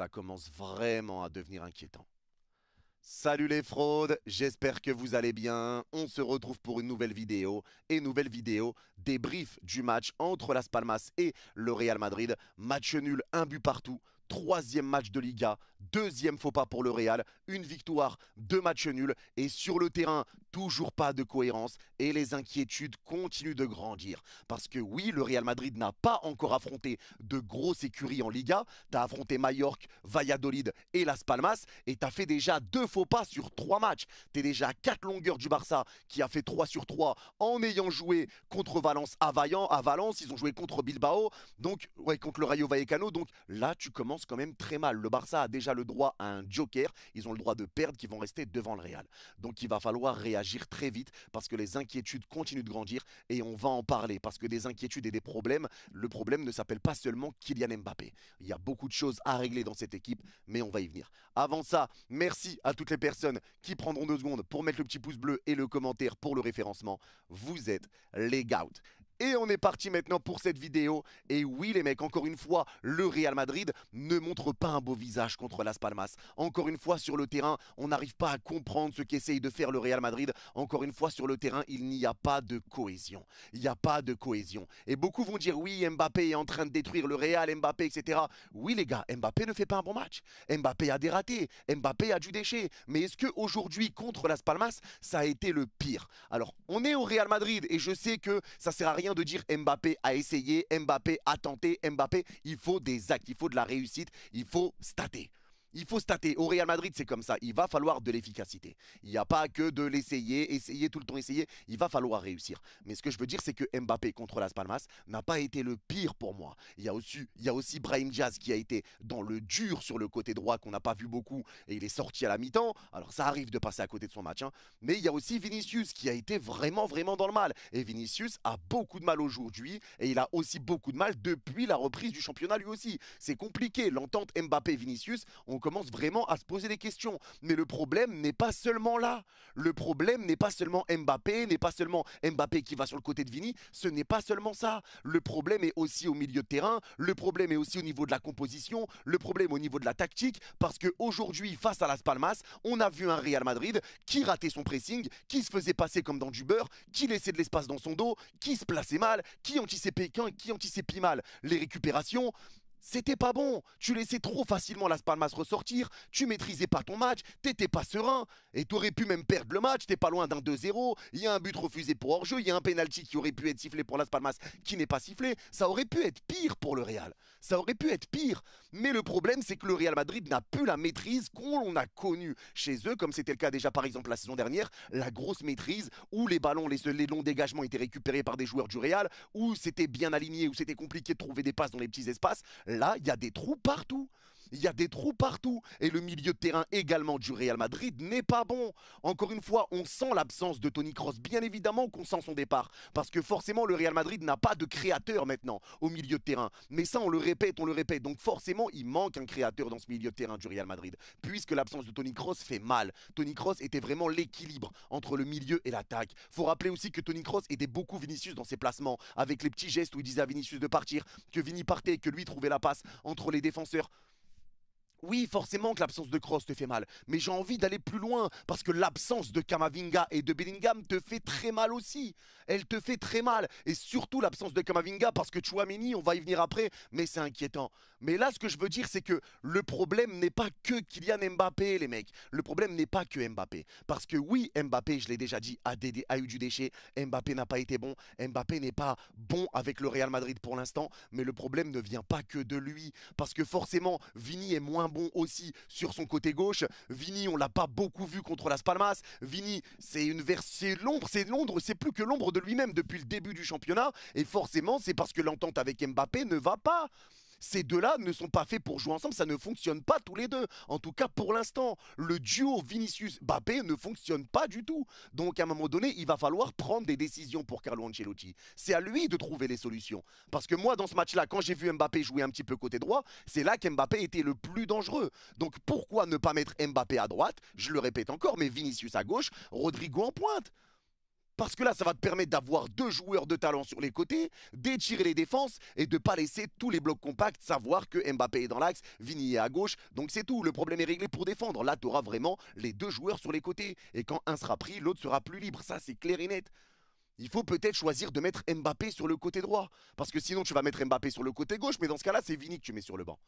ça commence vraiment à devenir inquiétant. Salut les fraudes, j'espère que vous allez bien. On se retrouve pour une nouvelle vidéo débrief du match entre Las Palmas et le Real Madrid. Match nul, un but partout. Troisième match de Liga, deuxième faux pas pour le Real, une victoire, deux matchs nuls et sur le terrain, toujours pas de cohérence et les inquiétudes continuent de grandir. Parce que oui, le Real Madrid n'a pas encore affronté de grosses écuries en Liga. Tu as affronté Mallorca, Valladolid et Las Palmas et tu as fait déjà deux faux pas sur trois matchs. Tu es déjà à 4 longueurs du Barça qui a fait 3 sur 3 en ayant joué contre Valence à Valence, ils ont joué contre Bilbao, donc ouais, contre le Rayo Vallecano. Donc là, tu commences quand même très mal. Le Barça a déjà le droit à un joker. Ils ont le droit de perdre, qui vont rester devant le Real. Donc il va falloir réagir très vite parce que les inquiétudes continuent de grandir et on va en parler parce que des inquiétudes et des problèmes, le problème ne s'appelle pas seulement Kylian Mbappé. Il y a beaucoup de choses à régler dans cette équipe, mais on va y venir. Avant ça, merci à toutes les personnes qui prendront 2 secondes pour mettre le petit pouce bleu et le commentaire pour le référencement. Vous êtes les GOAT. Et on est parti maintenant pour cette vidéo. Et oui les mecs, encore une fois, le Real Madrid ne montre pas un beau visage contre Las Palmas. Encore une fois sur le terrain, on n'arrive pas à comprendre ce qu'essaye de faire le Real Madrid. Encore une fois sur le terrain, il n'y a pas de cohésion. Il n'y a pas de cohésion. Et beaucoup vont dire oui, Mbappé est en train de détruire le Real, Mbappé, etc. Oui les gars, Mbappé ne fait pas un bon match. Mbappé a des ratés, Mbappé a du déchet. Mais est-ce qu'aujourd'hui, contre Las Palmas, ça a été le pire? Alors, on est au Real Madrid et je sais que ça sert à rien de dire Mbappé a essayé, Mbappé a tenté, Mbappé, il faut des actes, il faut de la réussite, il faut stater. Il faut stater. Au Real Madrid, c'est comme ça. Il va falloir de l'efficacité. Il n'y a pas que de l'essayer, essayer, tout le temps essayer. Il va falloir réussir. Mais ce que je veux dire, c'est que Mbappé contre Las Palmas n'a pas été le pire pour moi. Il y a aussi Brahim Diaz qui a été dans le dur sur le côté droit qu'on n'a pas vu beaucoup et il est sorti à la mi-temps. Alors ça arrive de passer à côté de son match. Mais il y a aussi Vinicius qui a été vraiment, vraiment dans le mal. Et Vinicius a beaucoup de mal aujourd'hui et il a aussi beaucoup de mal depuis la reprise du championnat lui aussi. C'est compliqué. L'entente Mbappé-Vinicius, on commence vraiment à se poser des questions. Mais le problème n'est pas seulement là. Le problème n'est pas seulement Mbappé, n'est pas seulement Mbappé qui va sur le côté de Vini. Ce n'est pas seulement ça. Le problème est aussi au milieu de terrain. Le problème est aussi au niveau de la composition. Le problème au niveau de la tactique. Parce qu'aujourd'hui, face à Las Palmas, on a vu un Real Madrid qui ratait son pressing, qui se faisait passer comme dans du beurre, qui laissait de l'espace dans son dos, qui se plaçait mal, qui anticipait mal les récupérations. C'était pas bon, tu laissais trop facilement Las Palmas ressortir, tu maîtrisais pas ton match, t'étais pas serein, et t'aurais pu même perdre le match, t'es pas loin d'un 2-0, il y a un but refusé pour hors-jeu, il y a un penalty qui aurait pu être sifflé pour Las Palmas qui n'est pas sifflé, ça aurait pu être pire pour le Real, ça aurait pu être pire, mais le problème c'est que le Real Madrid n'a plus la maîtrise qu'on a connue chez eux, comme c'était le cas déjà par exemple la saison dernière, la grosse maîtrise où les ballons, les longs dégagements étaient récupérés par des joueurs du Real, où c'était bien aligné, où c'était compliqué de trouver des passes dans les petits espaces. Là, il y a des trous partout. Il y a des trous partout. Et le milieu de terrain également du Real Madrid n'est pas bon. Encore une fois, on sent l'absence de Toni Kroos. Bien évidemment qu'on sent son départ. Parce que forcément, le Real Madrid n'a pas de créateur maintenant au milieu de terrain. Mais ça, on le répète, on le répète. Donc forcément, il manque un créateur dans ce milieu de terrain du Real Madrid. Puisque l'absence de Toni Kroos fait mal. Toni Kroos était vraiment l'équilibre entre le milieu et l'attaque. Faut rappeler aussi que Toni Kroos aidait beaucoup Vinicius dans ses placements. Avec les petits gestes où il disait à Vinicius de partir, que Vini partait, que lui trouvait la passe entre les défenseurs. Oui, forcément que l'absence de Kroos te fait mal, mais j'ai envie d'aller plus loin, parce que l'absence de Camavinga et de Bellingham te fait très mal aussi. Elle te fait très mal, et surtout l'absence de Camavinga, parce que Tchouaméni, on va y venir après, mais c'est inquiétant. Mais là, ce que je veux dire, c'est que le problème n'est pas que Kylian Mbappé, les mecs. Le problème n'est pas que Mbappé. Parce que oui, Mbappé, je l'ai déjà dit, a eu du déchet. Mbappé n'a pas été bon. Mbappé n'est pas bon avec le Real Madrid pour l'instant, mais le problème ne vient pas que de lui. Parce que forcément, Vini est moins bon aussi sur son côté gauche. Vini, on l'a pas beaucoup vu contre Las Palmas. Vini, c'est l'ombre, c'est plus que l'ombre de lui-même depuis le début du championnat. Et forcément, c'est parce que l'entente avec Mbappé ne va pas. Ces deux-là ne sont pas faits pour jouer ensemble, ça ne fonctionne pas tous les deux. En tout cas, pour l'instant, le duo Vinicius-Mbappé ne fonctionne pas du tout. Donc, à un moment donné, il va falloir prendre des décisions pour Carlo Ancelotti. C'est à lui de trouver les solutions. Parce que moi, dans ce match-là, quand j'ai vu Mbappé jouer un petit peu côté droit, c'est là qu'Mbappé était le plus dangereux. Donc, pourquoi ne pas mettre Mbappé à droite? Je le répète encore, mais Vinicius à gauche, Rodrigo en pointe. Parce que là, ça va te permettre d'avoir deux joueurs de talent sur les côtés, d'étirer les défenses et de ne pas laisser tous les blocs compacts savoir que Mbappé est dans l'axe, Vini est à gauche. Donc c'est tout, le problème est réglé pour défendre. Là, tu auras vraiment les deux joueurs sur les côtés. Et quand un sera pris, l'autre sera plus libre. Ça, c'est clair et net. Il faut peut-être choisir de mettre Mbappé sur le côté droit. Parce que sinon, tu vas mettre Mbappé sur le côté gauche, mais dans ce cas-là, c'est Vini que tu mets sur le banc.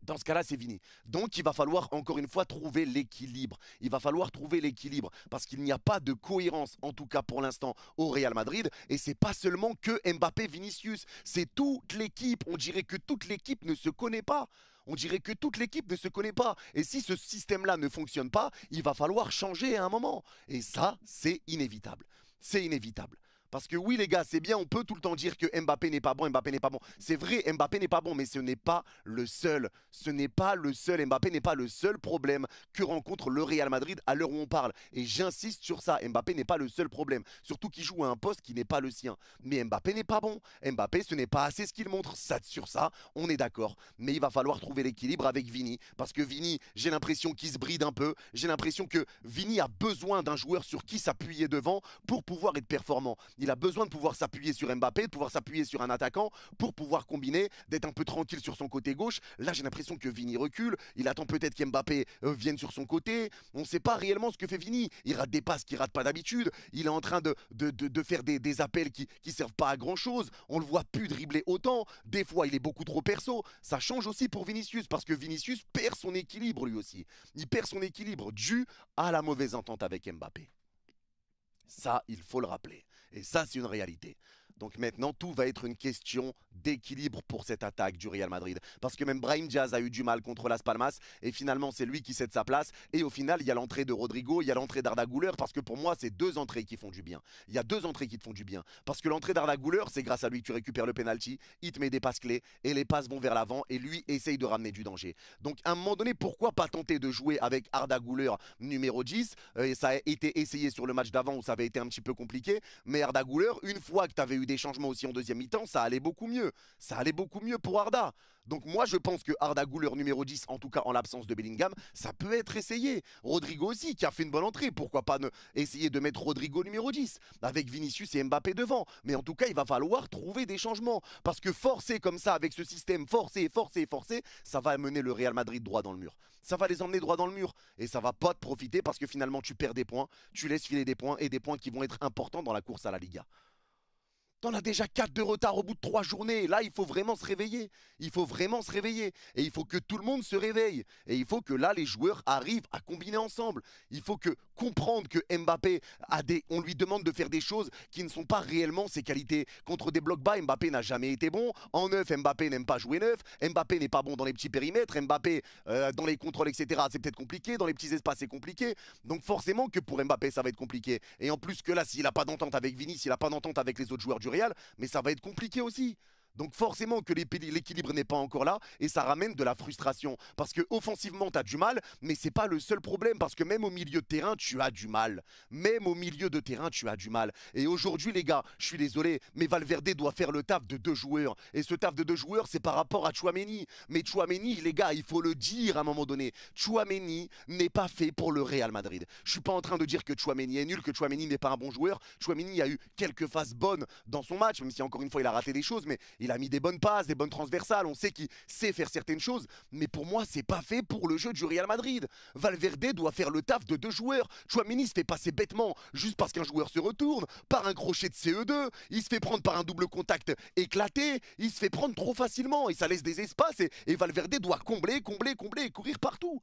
Dans ce cas-là, c'est Vini. Donc, il va falloir encore une fois trouver l'équilibre. Il va falloir trouver l'équilibre parce qu'il n'y a pas de cohérence, en tout cas pour l'instant, au Real Madrid. Et c'est pas seulement que Mbappé, Vinicius, c'est toute l'équipe. On dirait que toute l'équipe ne se connaît pas. On dirait que toute l'équipe ne se connaît pas. Et si ce système-là ne fonctionne pas, il va falloir changer à un moment. Et ça, c'est inévitable. C'est inévitable. Parce que oui les gars, c'est bien, on peut tout le temps dire que Mbappé n'est pas bon, Mbappé n'est pas bon. C'est vrai, Mbappé n'est pas bon, mais ce n'est pas le seul. Ce n'est pas le seul. Mbappé n'est pas le seul problème que rencontre le Real Madrid à l'heure où on parle. Et j'insiste sur ça, Mbappé n'est pas le seul problème. Surtout qu'il joue à un poste qui n'est pas le sien. Mais Mbappé n'est pas bon. Mbappé, ce n'est pas assez ce qu'il montre. Ça, sur ça, on est d'accord. Mais il va falloir trouver l'équilibre avec Vini. Parce que Vini, j'ai l'impression qu'il se bride un peu. J'ai l'impression que Vini a besoin d'un joueur sur qui s'appuyer devant pour pouvoir être performant. Il a besoin de pouvoir s'appuyer sur Mbappé, de pouvoir s'appuyer sur un attaquant pour pouvoir combiner, d'être un peu tranquille sur son côté gauche. Là, j'ai l'impression que Vini recule. Il attend peut-être qu'Mbappé vienne sur son côté. On ne sait pas réellement ce que fait Vini. Il rate des passes qu'il ne rate pas d'habitude. Il est en train de faire des appels qui ne servent pas à grand-chose. On ne le voit plus dribbler autant. Des fois, il est beaucoup trop perso. Ça change aussi pour Vinicius parce que Vinicius perd son équilibre lui aussi. Il perd son équilibre dû à la mauvaise entente avec Mbappé. Ça, il faut le rappeler. Et ça, c'est une réalité. Donc maintenant, tout va être une question d'équilibre pour cette attaque du Real Madrid. Parce que même Brahim Diaz a eu du mal contre Las Palmas. Et finalement, c'est lui qui cède sa place. Et au final, il y a l'entrée de Rodrigo, il y a l'entrée d'Arda Güler. Parce que pour moi, c'est deux entrées qui font du bien. Il y a deux entrées qui te font du bien. Parce que l'entrée d'Arda Güler, c'est grâce à lui que tu récupères le penalty. Il te met des passes clés. Et les passes vont vers l'avant. Et lui essaye de ramener du danger. Donc à un moment donné, pourquoi pas tenter de jouer avec Arda Güler numéro 10 et ça a été essayé sur le match d'avant où ça avait été un petit peu compliqué. Mais Arda Güler, une fois que tu avais eu des changements aussi en deuxième mi-temps, ça allait beaucoup mieux. Ça allait beaucoup mieux pour Arda. Donc moi je pense que Arda Güler numéro 10, en tout cas en l'absence de Bellingham, ça peut être essayé. Rodrigo aussi qui a fait une bonne entrée, pourquoi pas essayer de mettre Rodrigo numéro 10 avec Vinicius et Mbappé devant. Mais en tout cas il va falloir trouver des changements parce que forcer comme ça avec ce système, forcer, ça va mener le Real Madrid droit dans le mur. Ça va les emmener droit dans le mur et ça va pas te profiter parce que finalement tu perds des points, tu laisses filer des points et des points qui vont être importants dans la course à la Liga. T'en as déjà 4 de retard au bout de 3 journées. Là, il faut vraiment se réveiller. Il faut vraiment se réveiller. Et il faut que tout le monde se réveille. Et il faut que là, les joueurs arrivent à combiner ensemble. Il faut que comprendre que Mbappé on lui demande de faire des choses qui ne sont pas réellement ses qualités. Contre des blocs bas, Mbappé n'a jamais été bon. En neuf, Mbappé n'aime pas jouer neuf. Mbappé n'est pas bon dans les petits périmètres. Mbappé, dans les contrôles, etc., c'est peut-être compliqué. Dans les petits espaces, c'est compliqué. Donc forcément que pour Mbappé, ça va être compliqué. Et en plus que là, s'il n'a pas d'entente avec Vini, s'il n'a pas d'entente avec les autres joueurs du Real, mais ça va être compliqué aussi. Donc forcément que l'équilibre n'est pas encore là et ça ramène de la frustration. Parce que offensivement, tu as du mal, mais c'est pas le seul problème parce que même au milieu de terrain, tu as du mal. Même au milieu de terrain, tu as du mal. Et aujourd'hui, les gars, je suis désolé, mais Valverde doit faire le taf de deux joueurs. Et ce taf de deux joueurs, c'est par rapport à Tchouaméni. Mais Tchouaméni, les gars, il faut le dire à un moment donné. Tchouaméni n'est pas fait pour le Real Madrid. Je suis pas en train de dire que Tchouaméni est nul, que Tchouaméni n'est pas un bon joueur. Tchouaméni a eu quelques phases bonnes dans son match, même si encore une fois, il a raté des choses, mais il a mis des bonnes passes, des bonnes transversales, on sait qu'il sait faire certaines choses, mais pour moi, c'est pas fait pour le jeu du Real Madrid. Valverde doit faire le taf de deux joueurs. Tchouaméni se fait passer bêtement juste parce qu'un joueur se retourne, par un crochet de CE2, il se fait prendre par un double contact éclaté, il se fait prendre trop facilement et ça laisse des espaces et Valverde doit combler et courir partout.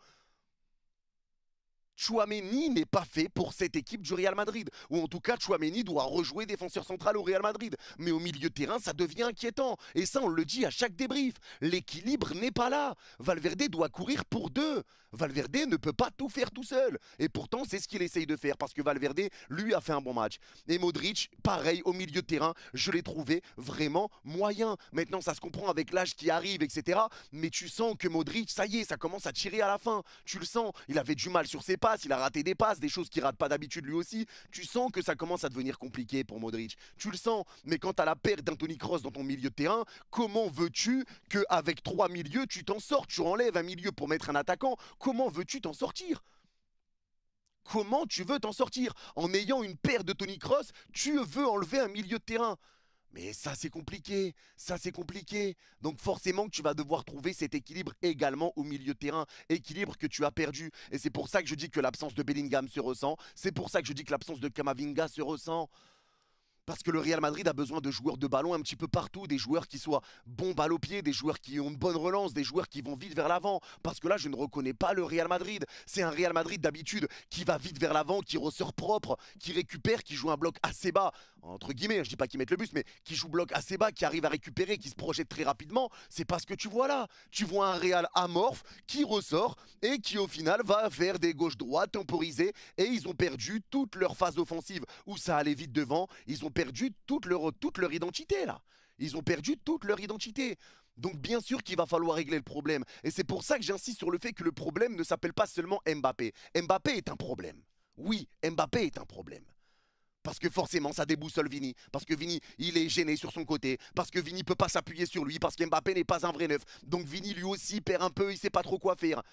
Tchouaméni n'est pas fait pour cette équipe du Real Madrid. Ou en tout cas, Tchouaméni doit rejouer défenseur central au Real Madrid. Mais au milieu de terrain, ça devient inquiétant. Et ça, on le dit à chaque débrief. L'équilibre n'est pas là. Valverde doit courir pour deux. Valverde ne peut pas tout faire tout seul. Et pourtant, c'est ce qu'il essaye de faire parce que Valverde, lui, a fait un bon match. Et Modric, pareil, au milieu de terrain, je l'ai trouvé vraiment moyen. Maintenant, ça se comprend avec l'âge qui arrive, etc. Mais tu sens que Modric, ça y est, ça commence à tirer à la fin. Tu le sens. Il avait du mal sur ses passes. Il a raté des passes, des choses qu'il rate pas d'habitude lui aussi. Tu sens que ça commence à devenir compliqué pour Modric. Tu le sens. Mais quand tu as la perte d'Anthony Kroos dans ton milieu de terrain, comment veux-tu qu'avec trois milieux, tu t'en sortes? Tu enlèves un milieu pour mettre un attaquant. Comment veux-tu t'en sortir? comment tu veux t'en sortir? En ayant une paire de Toni Kroos, tu veux enlever un milieu de terrain. Mais ça, c'est compliqué. Ça, c'est compliqué. Donc forcément que tu vas devoir trouver cet équilibre également au milieu de terrain. Équilibre que tu as perdu. Et c'est pour ça que je dis que l'absence de Bellingham se ressent. C'est pour ça que je dis que l'absence de Camavinga se ressent. Parce que le Real Madrid a besoin de joueurs de ballon un petit peu partout, des joueurs qui soient bons balle au pied, des joueurs qui ont une bonne relance, des joueurs qui vont vite vers l'avant. Parce que là, je ne reconnais pas le Real Madrid. C'est un Real Madrid d'habitude qui va vite vers l'avant, qui ressort propre, qui récupère, qui joue un bloc assez bas. Entre guillemets, je dis pas qu'ils mettent le bus, mais qui joue bloc assez bas, qui arrive à récupérer, qui se projette très rapidement. C'est pas ce que tu vois là. Tu vois un Real amorphe qui ressort et qui au final va faire des gauches-droites temporisées. Et ils ont perdu toute leur phase offensive où ça allait vite devant. Ils ont perdu toute leur identité là. Ils ont perdu toute leur identité. Donc bien sûr qu'il va falloir régler le problème. Et c'est pour ça que j'insiste sur le fait que le problème ne s'appelle pas seulement Mbappé. Mbappé est un problème. Oui, Mbappé est un problème. Parce que forcément, ça déboussole Vini. Parce que Vini, il est gêné sur son côté. Parce que Vini ne peut pas s'appuyer sur lui. Parce qu'Mbappé n'est pas un vrai neuf. Donc Vini, lui aussi, perd un peu. Il ne sait pas trop quoi faire.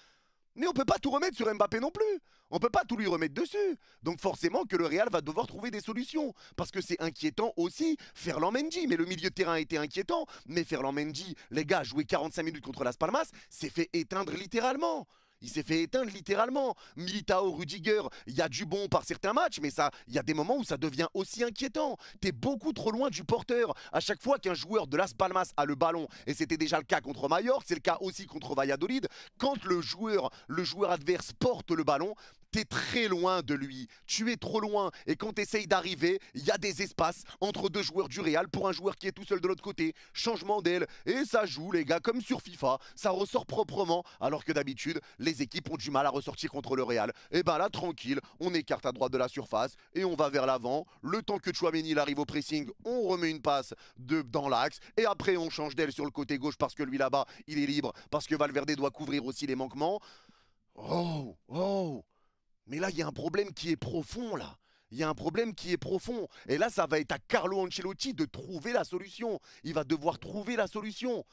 Mais on ne peut pas tout remettre sur Mbappé non plus. On ne peut pas tout lui remettre dessus. Donc forcément que le Real va devoir trouver des solutions. Parce que c'est inquiétant aussi. Ferland Mendy, mais le milieu de terrain a été inquiétant. Mais Ferland Mendy, les gars, jouer 45 minutes contre Las Palmas, s'est fait éteindre littéralement. Il s'est fait éteindre littéralement. Militao, Rudiger, il y a du bon par certains matchs, mais ça, il y a des moments où ça devient aussi inquiétant. T'es beaucoup trop loin du porteur. À chaque fois qu'un joueur de Las Palmas a le ballon, et c'était déjà le cas contre Mallorca, c'est le cas aussi contre Valladolid, quand le joueur adverse porte le ballon, t'es très loin de lui, tu es trop loin, et quand tu essayes d'arriver, il y a des espaces entre deux joueurs du Real pour un joueur qui est tout seul de l'autre côté, changement d'aile, et ça joue les gars comme sur FIFA, ça ressort proprement, alors que d'habitude, les équipes ont du mal à ressortir contre le Real. Et ben là, tranquille, on écarte à droite de la surface, et on va vers l'avant, le temps que Tchouaméni arrive au pressing, on remet une passe dans l'axe, et après on change d'aile sur le côté gauche parce que lui là-bas, il est libre, parce que Valverde doit couvrir aussi les manquements. Oh. Mais là, il y a un problème qui est profond, là. Il y a un problème qui est profond. Et là, ça va être à Carlo Ancelotti de trouver la solution. Il va devoir trouver la solution.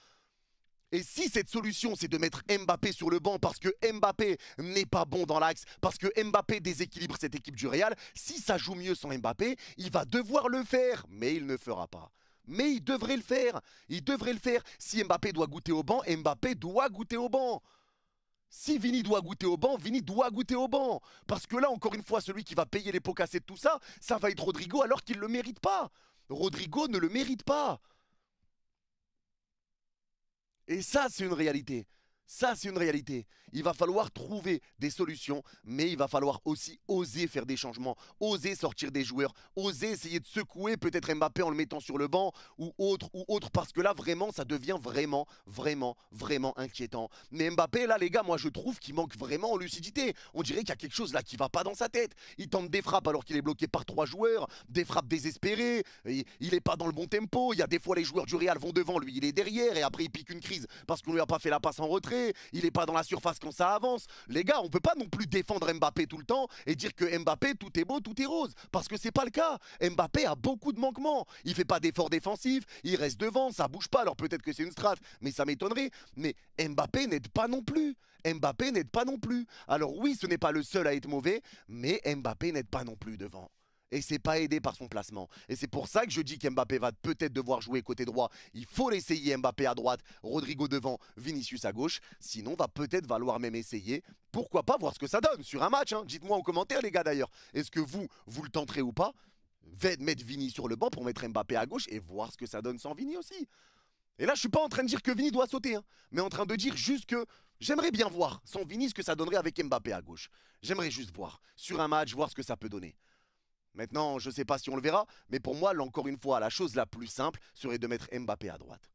Et si cette solution, c'est de mettre Mbappé sur le banc parce que Mbappé n'est pas bon dans l'axe, parce que Mbappé déséquilibre cette équipe du Real, si ça joue mieux sans Mbappé, il va devoir le faire. Mais il ne fera pas. Mais il devrait le faire. Il devrait le faire. Si Mbappé doit goûter au banc, Mbappé doit goûter au banc. Si Vini doit goûter au banc, Vini doit goûter au banc. Parce que là, encore une fois, celui qui va payer les pots cassés de tout ça, ça va être Rodrigo alors qu'il ne le mérite pas. Rodrigo ne le mérite pas. Et ça, c'est une réalité. Ça, c'est une réalité. Il va falloir trouver des solutions, mais il va falloir aussi oser faire des changements, oser sortir des joueurs, oser essayer de secouer peut-être Mbappé en le mettant sur le banc ou autre, parce que là, vraiment, ça devient vraiment inquiétant. Mais Mbappé, là, les gars, moi, je trouve qu'il manque vraiment en lucidité. On dirait qu'il y a quelque chose là qui va pas dans sa tête. Il tente des frappes alors qu'il est bloqué par 3 joueurs, des frappes désespérées, il n'est pas dans le bon tempo. Il y a des fois, les joueurs du Real vont devant, lui, il est derrière, et après, il pique une crise parce qu'on lui a pas fait la passe en retrait. Il n'est pas dans la surface quand ça avance. Les gars, on peut pas non plus défendre Mbappé tout le temps et dire que Mbappé, tout est beau, tout est rose. Parce que c'est pas le cas. Mbappé a beaucoup de manquements. Il fait pas d'efforts défensifs, il reste devant, ça bouge pas. Alors peut-être que c'est une strate, mais ça m'étonnerait. Mais Mbappé n'aide pas non plus. Mbappé n'aide pas non plus. Alors oui, ce n'est pas le seul à être mauvais, mais Mbappé n'aide pas non plus devant. Et c'est pas aidé par son placement. Et c'est pour ça que je dis qu'Mbappé va peut-être devoir jouer côté droit. Il faut l'essayer, Mbappé à droite, Rodrigo devant, Vinicius à gauche. Sinon, va peut-être valoir même essayer. Pourquoi pas voir ce que ça donne sur un match, hein. Dites-moi en commentaire, les gars, d'ailleurs. Est-ce que vous le tenterez ou pas? Mettre Vini sur le banc pour mettre Mbappé à gauche et voir ce que ça donne sans Vini aussi. Et là, je suis pas en train de dire que Vini doit sauter, hein, mais en train de dire juste que j'aimerais bien voir sans Vini ce que ça donnerait avec Mbappé à gauche. J'aimerais juste voir sur un match, voir ce que ça peut donner. Maintenant, je ne sais pas si on le verra, mais pour moi, encore une fois, la chose la plus simple serait de mettre Mbappé à droite.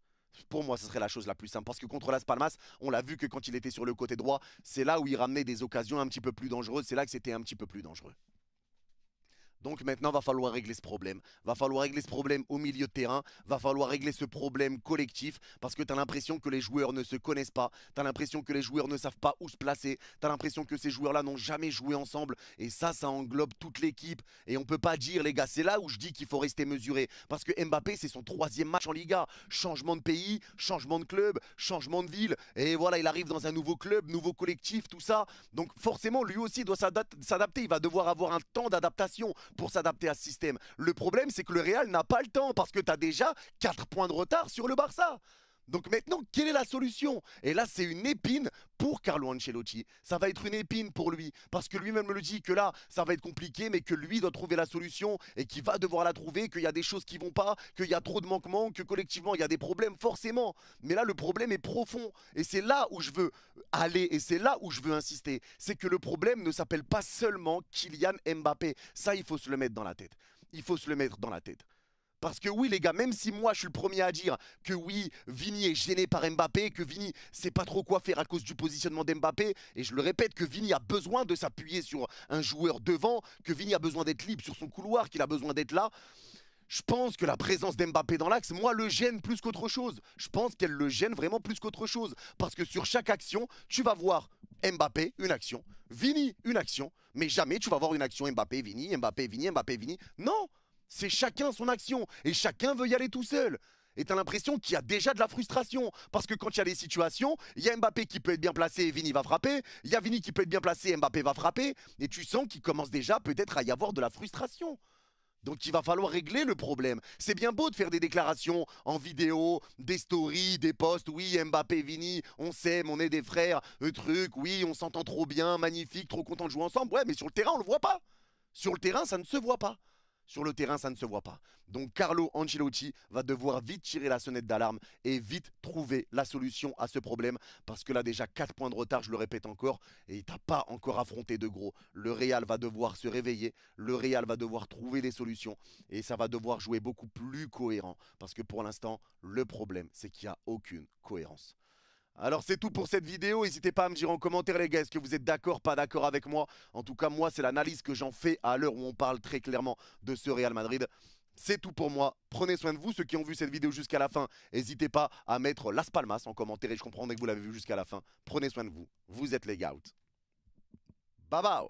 Pour moi, ce serait la chose la plus simple. Parce que contre Las Palmas, on l'a vu que quand il était sur le côté droit, c'est là où il ramenait des occasions un petit peu plus dangereuses. C'est là que c'était un petit peu plus dangereux. Donc maintenant, va falloir régler ce problème. Va falloir régler ce problème au milieu de terrain. Va falloir régler ce problème collectif parce que tu as l'impression que les joueurs ne se connaissent pas. Tu as l'impression que les joueurs ne savent pas où se placer. Tu as l'impression que ces joueurs-là n'ont jamais joué ensemble. Et ça englobe toute l'équipe. Et on peut pas dire, les gars, c'est là où je dis qu'il faut rester mesuré. Parce que Mbappé, c'est son 3e match en Liga. Changement de pays, changement de club, changement de ville. Et voilà, il arrive dans un nouveau club, nouveau collectif, tout ça. Donc forcément, lui aussi doit s'adapter. Il va devoir avoir un temps d'adaptation pour s'adapter à ce système. Le problème, c'est que le Real n'a pas le temps parce que tu as déjà 4 points de retard sur le Barça. Donc maintenant, quelle est la solution? Et là, c'est une épine pour Carlo Ancelotti. Ça va être une épine pour lui. Parce que lui-même me le dit que là, ça va être compliqué, mais que lui doit trouver la solution et qu'il va devoir la trouver, qu'il y a des choses qui vont pas, qu'il y a trop de manquements, que collectivement, il y a des problèmes, forcément. Mais là, le problème est profond. Et c'est là où je veux aller et c'est là où je veux insister. C'est que le problème ne s'appelle pas seulement Kylian Mbappé. Ça, il faut se le mettre dans la tête. Il faut se le mettre dans la tête. Parce que oui les gars, même si moi je suis le premier à dire que oui, Vini est gêné par Mbappé, que Vini sait pas trop quoi faire à cause du positionnement d'Mbappé, et je le répète que Vini a besoin de s'appuyer sur un joueur devant, que Vini a besoin d'être libre sur son couloir, qu'il a besoin d'être là. Je pense que la présence d'Mbappé dans l'axe, moi, le gêne plus qu'autre chose. Je pense qu'elle le gêne vraiment plus qu'autre chose. Parce que sur chaque action, tu vas voir Mbappé, une action, Vini, une action, mais jamais tu vas voir une action Mbappé, Vini, Mbappé, Vini, Mbappé, Vini. Non! C'est chacun son action et chacun veut y aller tout seul. Et t'as l'impression qu'il y a déjà de la frustration. Parce que quand il y a des situations, il y a Mbappé qui peut être bien placé et Vini va frapper. Il y a Vini qui peut être bien placé et Mbappé va frapper. Et tu sens qu'il commence déjà peut-être à y avoir de la frustration. Donc il va falloir régler le problème. C'est bien beau de faire des déclarations en vidéo, des stories, des posts. Oui, Mbappé, Vini, on s'aime, on est des frères, truc. Oui, on s'entend trop bien, magnifique, trop content de jouer ensemble. Ouais, mais sur le terrain, on le voit pas. Sur le terrain, ça ne se voit pas. Sur le terrain, ça ne se voit pas. Donc Carlo Ancelotti va devoir vite tirer la sonnette d'alarme et vite trouver la solution à ce problème. Parce que là, déjà 4 points de retard, je le répète encore, et il t'a pas encore affronté de gros. Le Real va devoir se réveiller, le Real va devoir trouver des solutions, et ça va devoir jouer beaucoup plus cohérent. Parce que pour l'instant, le problème, c'est qu'il n'y a aucune cohérence. Alors c'est tout pour cette vidéo, n'hésitez pas à me dire en commentaire les gars, est-ce que vous êtes d'accord, pas d'accord avec moi? En tout cas moi c'est l'analyse que j'en fais à l'heure où on parle très clairement de ce Real Madrid. C'est tout pour moi, prenez soin de vous, ceux qui ont vu cette vidéo jusqu'à la fin, n'hésitez pas à mettre Las Palmas en commentaire et je comprendrai que vous l'avez vu jusqu'à la fin. Prenez soin de vous, vous êtes les gars. Bye bye.